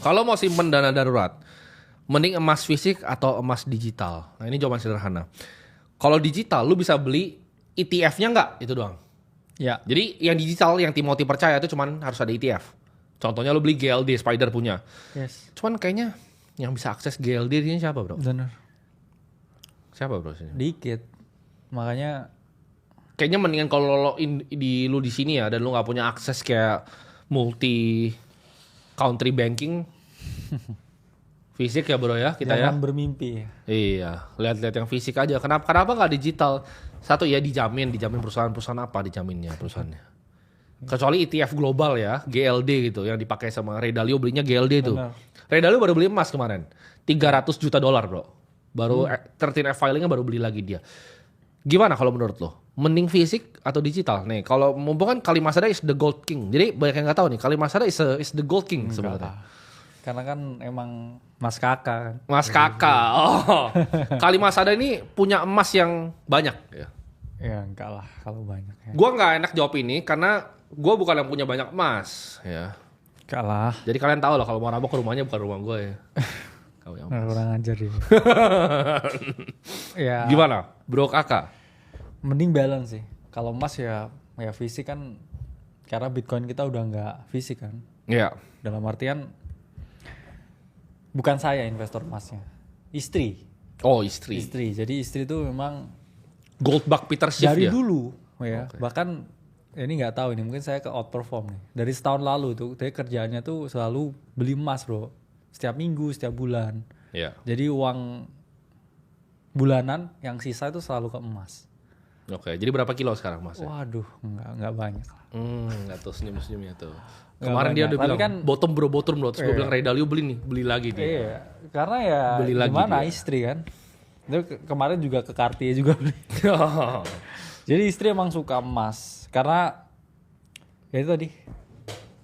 Kalau mau simpen dana darurat, mending emas fisik atau emas digital. Nah ini jawaban sederhana. Kalau digital, lu bisa beli ETF-nya nggak? Itu doang. Ya. Jadi yang digital, yang Timothy percaya itu cuman harus ada ETF. Contohnya lu beli GLD, Spider punya. Yes. Cuman kayaknya yang bisa akses GLD ini siapa bro? Bener. Siapa bro sini? Dikit. Makanya Kayaknya mendingan kalau lu di sini ya dan lu nggak punya akses kayak multi country banking fisik ya bro ya kita jangan ya. bermimpi. Iya, lihat-lihat yang fisik aja. Kenapa nggak digital? Satu ya dijamin perusahaan apa dijaminnya perusahaannya. Kecuali ETF global ya, GLD gitu yang dipakai sama Ray Dalio belinya GLD itu. Ray Dalio baru beli emas kemarin, $300 juta bro. Baru 13F filingnya baru beli lagi dia. Gimana kalau menurut lo? Mending fisik atau digital? Nih, kalau mumpung kan Kalimasada is the gold king. Jadi banyak yang nggak tahu nih, Kalimasada is the gold king sebenarnya. Karena kan emang Mas Kakak kan. Mas Kakak. Oh. Kalimasada ini punya emas yang banyak ya. Ya enggak lah kalau banyak ya. Gua nggak enak jawab ini karena gua bukan yang punya banyak emas ya. Enggak lah. Jadi kalian tahu lah kalau mau rampok ke rumahnya bukan rumah gue ya. Kau yang Kurang ajar ya. Ya. Gimana? Bro Kakak? Mending balance sih. Kalau emas ya fisik kan karena Bitcoin kita udah nggak fisik kan. Iya. Dalam artian bukan saya investor emasnya. Istri. Oh istri. Jadi istri tuh memang Goldbug Peter Schiff dari ya? dulu ya. Okay. Bahkan ini nggak tahu ini mungkin saya ke outperform nih. Dari setahun lalu tuh dia kerjaannya tuh selalu beli emas bro. Setiap minggu, setiap bulan. Iya. Jadi uang bulanan yang sisa itu selalu ke emas. Oke, jadi berapa kilo sekarang Mas? Waduh, nggak banyak. Enggak tuh senyum-senyumnya tuh. Nggak Kemarin dia banyak. udah bilang Kan, bottom bro. Terus gue bilang Ray Dalio beli lagi dia. Iya, karena ya Beli lagi gimana dia. istri kan. Itu kemarin juga ke Cartier juga beli. Jadi istri emang suka emas. Karena ya itu tadi,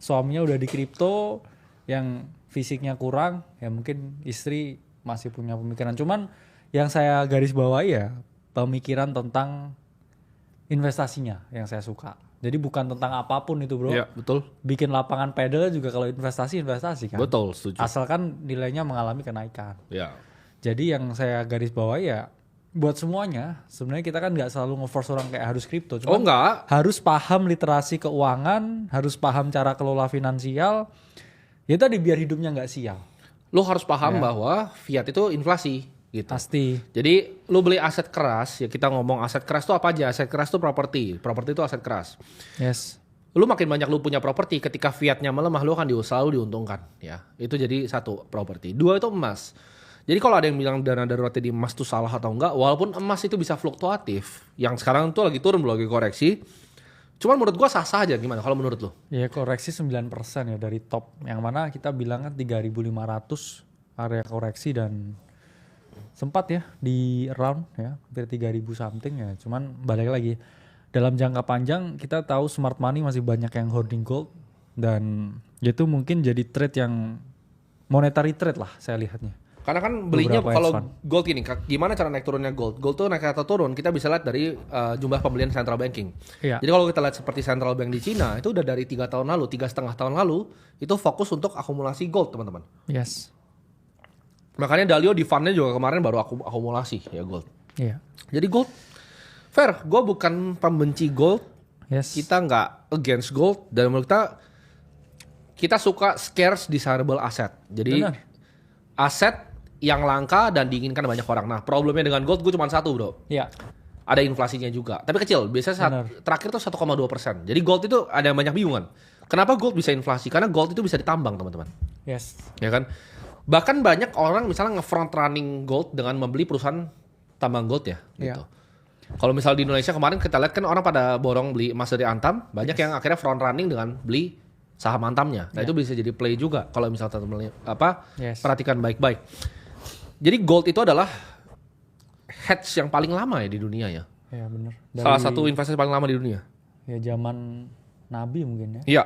suaminya udah di kripto, yang fisiknya kurang, ya mungkin istri masih punya pemikiran. Cuman yang saya garis bawahi ya, pemikiran tentang investasinya yang saya suka. Jadi bukan tentang apapun itu bro. Iya, betul. Bikin lapangan pedal juga kalau investasi kan. Betul, setuju. Asalkan nilainya mengalami kenaikan. Ya. Jadi yang saya garis bawahi ya, buat semuanya, sebenarnya kita kan nggak selalu nge-force orang kayak harus kripto. Cuman enggak. harus paham literasi keuangan, harus paham cara kelola finansial. Ya tadi biar hidupnya nggak sial. Lo harus paham bahwa fiat itu inflasi gitu. Pasti. Jadi lo beli aset keras, ya kita ngomong aset keras itu apa aja? Aset keras itu properti itu aset keras. Yes. Lu makin banyak lu punya properti, ketika fiatnya melemah lu akan selalu diuntungkan ya. Itu jadi satu, properti. Dua itu emas. Jadi kalau ada yang bilang dana darurat di emas itu salah atau enggak, walaupun emas itu bisa fluktuatif, yang sekarang tuh lagi turun, lagi koreksi. Cuman menurut gua sah-sah aja. Gimana kalau menurut lu? Ya koreksi 9% ya dari top. Yang mana kita bilang kan 3.500 area koreksi dan sempat ya di around ya hampir 3.000 something ya. Cuman balik lagi dalam jangka panjang kita tahu smart money masih banyak yang hoarding gold dan itu mungkin jadi trade yang monetary trade lah saya lihatnya. Karena kan belinya Beberapa kalau hedge fund. gold ini, gimana cara naik turunnya gold? Gold tuh naik atau turun, kita bisa lihat dari jumlah pembelian central banking. Iya. Jadi kalau kita lihat seperti central bank di Cina, itu udah dari 3,5 tahun lalu, itu fokus untuk akumulasi gold teman-teman. Yes. Makanya Dalio di fundnya juga kemarin baru akumulasi ya gold. Iya. Jadi gold, fair, gue bukan pembenci gold, Yes. kita nggak against gold, dan menurut kita suka scarce desirable asset. Jadi Benar. aset yang langka dan diinginkan banyak orang. Nah problemnya dengan gold gue cuma satu bro, Iya. ada inflasinya juga, tapi kecil. Biasanya terakhir tuh 1,2%. Jadi gold itu ada yang banyak bingungan. Kenapa gold bisa inflasi? Karena gold itu bisa ditambang teman-teman. Yes. Ya kan? Bahkan banyak orang misalnya nge-front running gold dengan membeli perusahaan tambang gold ya. Gitu. Kalau misal di Indonesia kemarin kita lihat kan orang pada borong beli emas dari Antam, banyak yang akhirnya front running dengan beli saham Antamnya. Nah itu bisa jadi play juga kalau misal teman-teman perhatikan baik-baik. Jadi gold itu adalah hedge yang paling lama ya di dunia ya. Ya benar. Salah satu investasi paling lama di dunia. Ya zaman Nabi mungkin ya. Iya.